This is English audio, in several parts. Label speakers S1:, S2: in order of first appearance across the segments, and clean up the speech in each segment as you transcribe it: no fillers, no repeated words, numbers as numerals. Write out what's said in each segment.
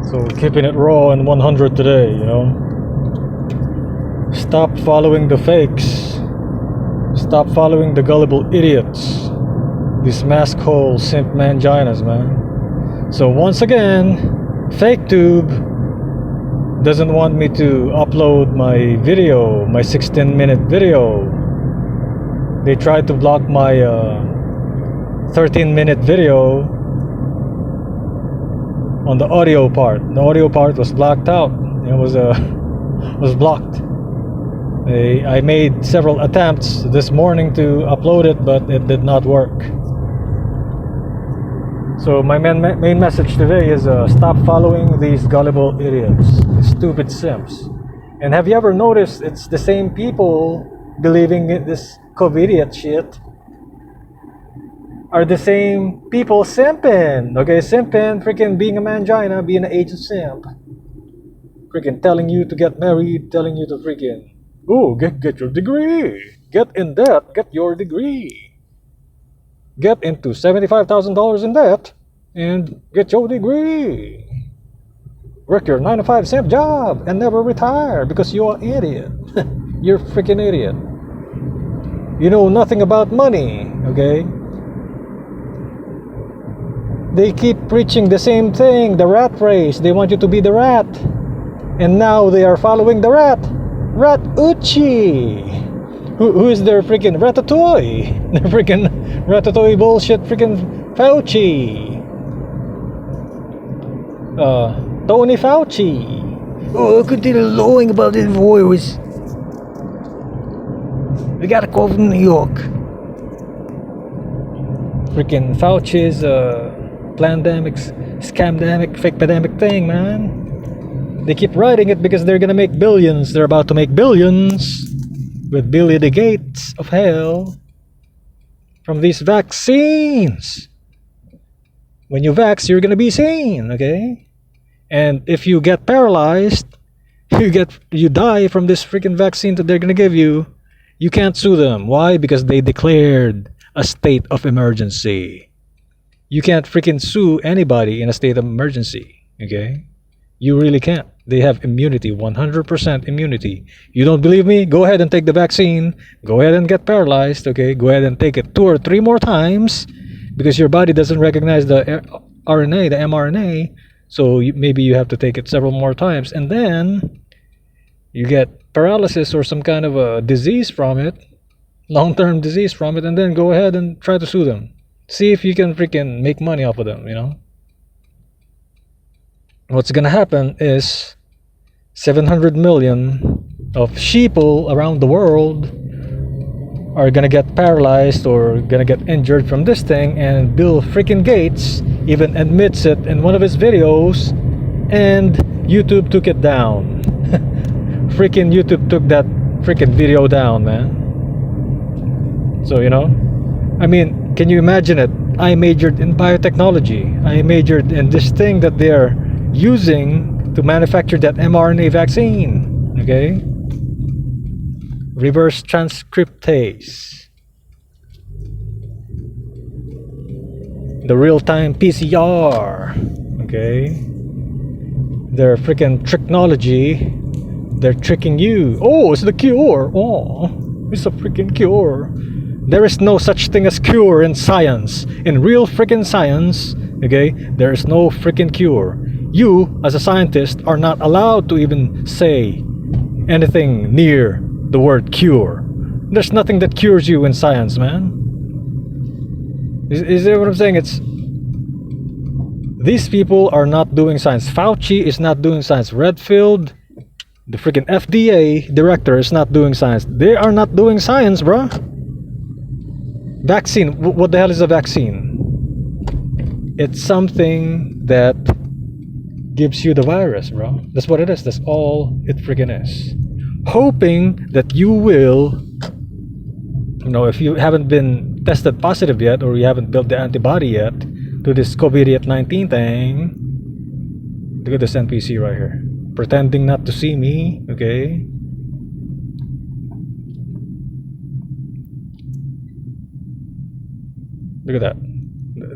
S1: So keeping it raw and 100 today, you know. Stop following the fakes. Stop following the gullible idiots. These mask hole simp manginas, man. So once again, FakeTube doesn't want me to upload my video, my 16-minute video. They tried to block my 13-minute video on the audio part. The audio part was blacked out. It was blocked. I made several attempts this morning to upload it, but it did not work. So my main message today is stop following these gullible idiots, these stupid simps. And have you ever noticed it's the same people believing in this COVID shit are the same people simping? Okay, simping, freaking being a mangina, being an agent simp, freaking telling you to get married, telling you to freaking, oh, get your degree, get in debt, get your degree. Get into $75,000 in debt and get your degree. Work your 9-to-5 simp job and never retire because you're an idiot. You're a freaking idiot. You know nothing about money, okay? They keep preaching the same thing, the rat race. They want you to be the rat. And now they are following the rat. Rat Uchi. Who is their freaking Ratatouille? Their freaking Ratatouille bullshit freaking Fauci. Tony Fauci. Oh, continue knowing about this virus. We gotta call from New York. Freaking Fauci's pandemic, scamdemic, fake pandemic thing, man. They keep writing it because they're gonna make billions. They're about to make billions with Billy the Gates of hell from these vaccines. When you vax, you're gonna be sane, okay? And if you get paralyzed, you die from this freaking vaccine that they're gonna give you. You can't sue them. Why? Because they declared a state of emergency. You can't freaking sue anybody in a state of emergency, okay? You really can't. They have immunity, 100% immunity. You don't believe me? Go ahead and take the vaccine. Go ahead and get paralyzed, okay? Go ahead and take it 2 or 3 more times because your body doesn't recognize the RNA, the mRNA. So maybe you have to take it several more times. And then you get paralysis or some kind of a disease from it, long-term disease from it, and then go ahead and try to sue them. See if you can freaking make money off of them, you know? What's gonna happen is 700 million of sheeple around the world are gonna get paralyzed or gonna get injured from this thing, and Bill freaking Gates even admits it in one of his videos, and YouTube took it down. Freaking YouTube took that freaking video down, man. So, you know, I mean, can you imagine it? I majored in biotechnology. I majored in this thing that they're using to manufacture that mRNA vaccine, okay? Reverse transcriptase, the real-time PCR, okay? Their freaking technology, they're tricking you. Oh, it's the cure. Oh, it's a freaking cure. There is no such thing as cure in science. In real freaking science, okay, there is no freaking cure. You, as a scientist, are not allowed to even say anything near the word cure. There's nothing that cures you in science, man. Is that what I'm saying? It's these people are not doing science. Fauci is not doing science. Redfield, the freaking FDA director, is not doing science. They are not doing science, bruh. Vaccine. What the hell is a vaccine? It's something that gives you the virus, bro. That's what it is. That's all it freaking is. Hoping that you will, you know, if you haven't been tested positive yet, or you haven't built the antibody yet to this COVID-19 thing. Look at this NPC right here, pretending not to see me, okay? Look at that.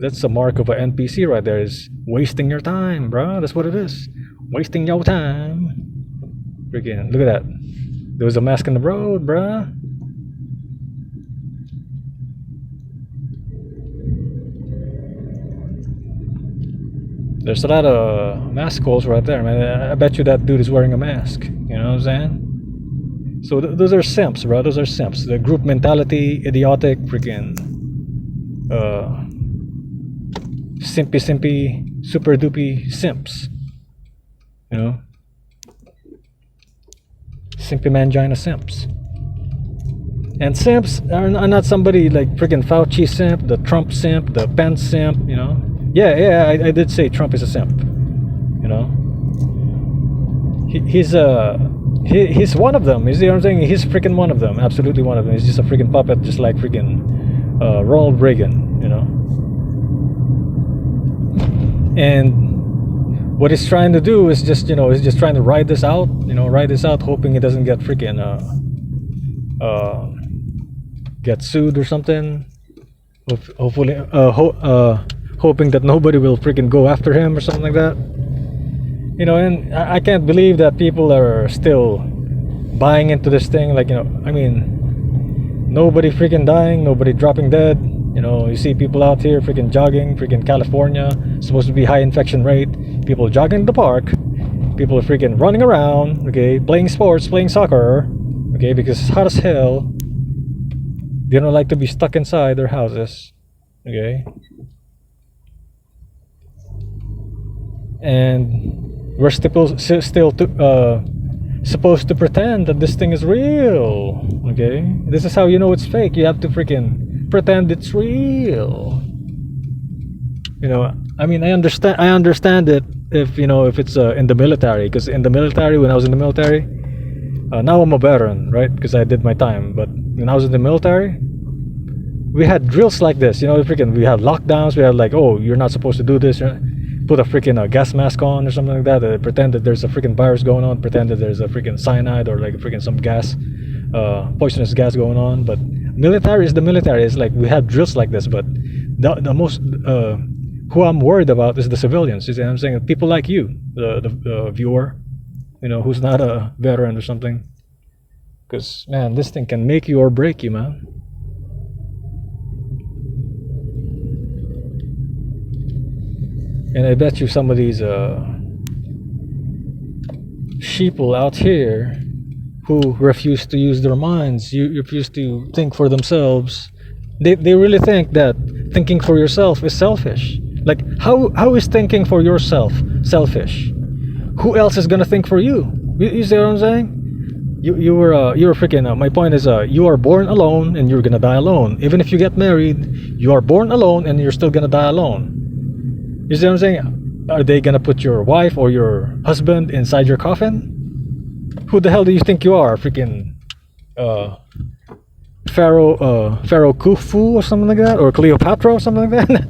S1: That's a mark of an NPC right there. Is wasting your time, bro. That's what it is. Wasting your time. Freaking, look at that. There was a mask in the road, bruh. There's a lot of mask holes right there, man. I bet you that dude is wearing a mask. You know what I'm saying? So those are simps, bro. Those are simps. The group mentality, idiotic, freaking, simpy, super doopy simps. You know, simpy mangina simps. And simps are not somebody like freaking Fauci simp, the Trump simp, the Pence simp. You know. Yeah, I did say Trump is a simp. You know, he's one of them. You see what I'm saying? He's freaking one of them. Absolutely one of them. He's just a freaking puppet, just like freaking Ronald Reagan. You know. And what he's trying to do is just, you know, he's just trying to ride this out. You know, ride this out, hoping he doesn't get freaking get sued or something. Hopefully, hoping that nobody will freaking go after him or something like that. You know, and I can't believe that people are still buying into this thing. Like, you know, I mean, nobody freaking dying, nobody dropping dead. You know, you see people out here freaking jogging, freaking California, supposed to be high infection rate. People jogging in the park. People are freaking running around, okay, playing sports, playing soccer, okay, because it's hot as hell. They don't like to be stuck inside their houses, okay. And we're still supposed to pretend that this thing is real, okay. This is how you know it's fake. You have to freaking pretend it's real. You know, I mean, I understand it if, you know, if it's in the military, because in the military, when I was in the military, now I'm a veteran, right, because I did my time, but when I was in the military, we had drills like this, you know, freaking, we had lockdowns, we had like, oh, you're not supposed to do this, put a freaking gas mask on or something like that, pretend that there's a freaking virus going on, pretend that there's a freaking cyanide or like freaking some gas, poisonous gas going on. But military is the military. It's like we have drills like this, but the most who I'm worried about is the civilians. You see what I'm saying? People like you, the viewer, you know, who's not a veteran or something. Because man, this thing can make you or break you, man. And I bet you some of these sheeple out here who refuse to use their minds, you refuse to think for themselves, they really think that thinking for yourself is selfish. Like, how is thinking for yourself selfish? Who else is gonna think for you? You see what I'm saying? You're freaking. My point is, you are born alone and you're gonna die alone. Even if you get married, you are born alone and you're still gonna die alone. You see what I'm saying? Are they gonna put your wife or your husband inside your coffin? Who the hell do you think you are? Freaking Pharaoh Khufu or something like that, or Cleopatra or something like that.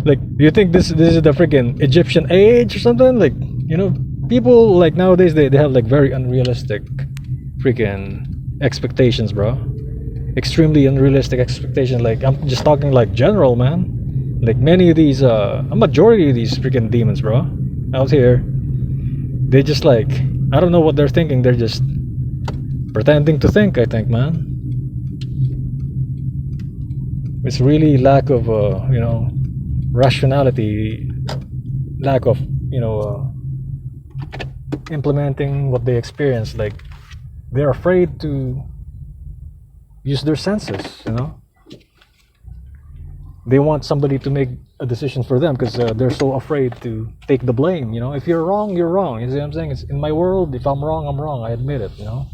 S1: Like, do you think this is the freaking Egyptian age or something? Like, you know, people like nowadays they have like very unrealistic freaking expectations, bro. Extremely unrealistic expectations. Like, I'm just talking like general, man. Like many of these, a majority of these freaking demons, bro, out here, they just like, I don't know what they're thinking. They're just pretending to think, I think, man. It's really lack of, you know, rationality, lack of, you know, implementing what they experience. Like, they're afraid to use their senses, you know. They want somebody to make a decision for them because they're so afraid to take the blame, you know. If you're wrong, you're wrong. You see what I'm saying? It's in my world. If I'm wrong, I'm wrong. I admit it, you know.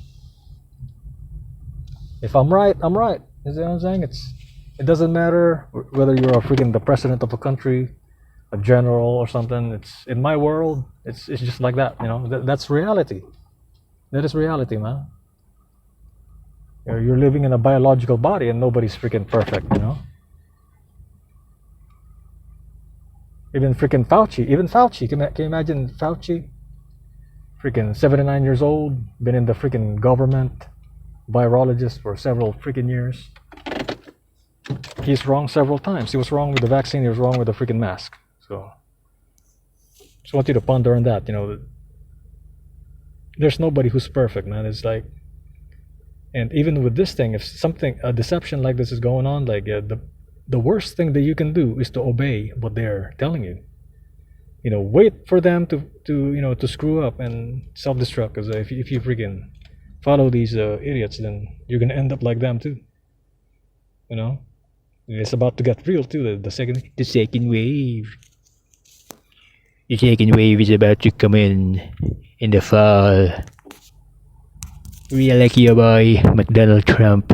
S1: If I'm right, I'm right. You see what I'm saying? It doesn't matter whether you're a freaking the president of a country, a general or something. It's in my world. It's just like that, you know. That's reality. That is reality, man. You're living in a biological body and nobody's freaking perfect, you know. Even freaking Fauci, can you imagine Fauci? Freaking 79 years old, been in the freaking government, virologist for several freaking years. He's wrong several times. He was wrong with the vaccine, he was wrong with the freaking mask. So, just want you to ponder on that, you know. there's nobody who's perfect, man. It's like, and even with this thing, if something a deception like this is going on, like the worst thing that you can do is to obey what they're telling you. You know, wait for them to you know to screw up and self-destruct. Because if you freaking follow these idiots, then you're gonna end up like them too. You know, it's about to get real too. The second wave. The second wave is about to come in the fall. We are like your boy, McDonald Trump.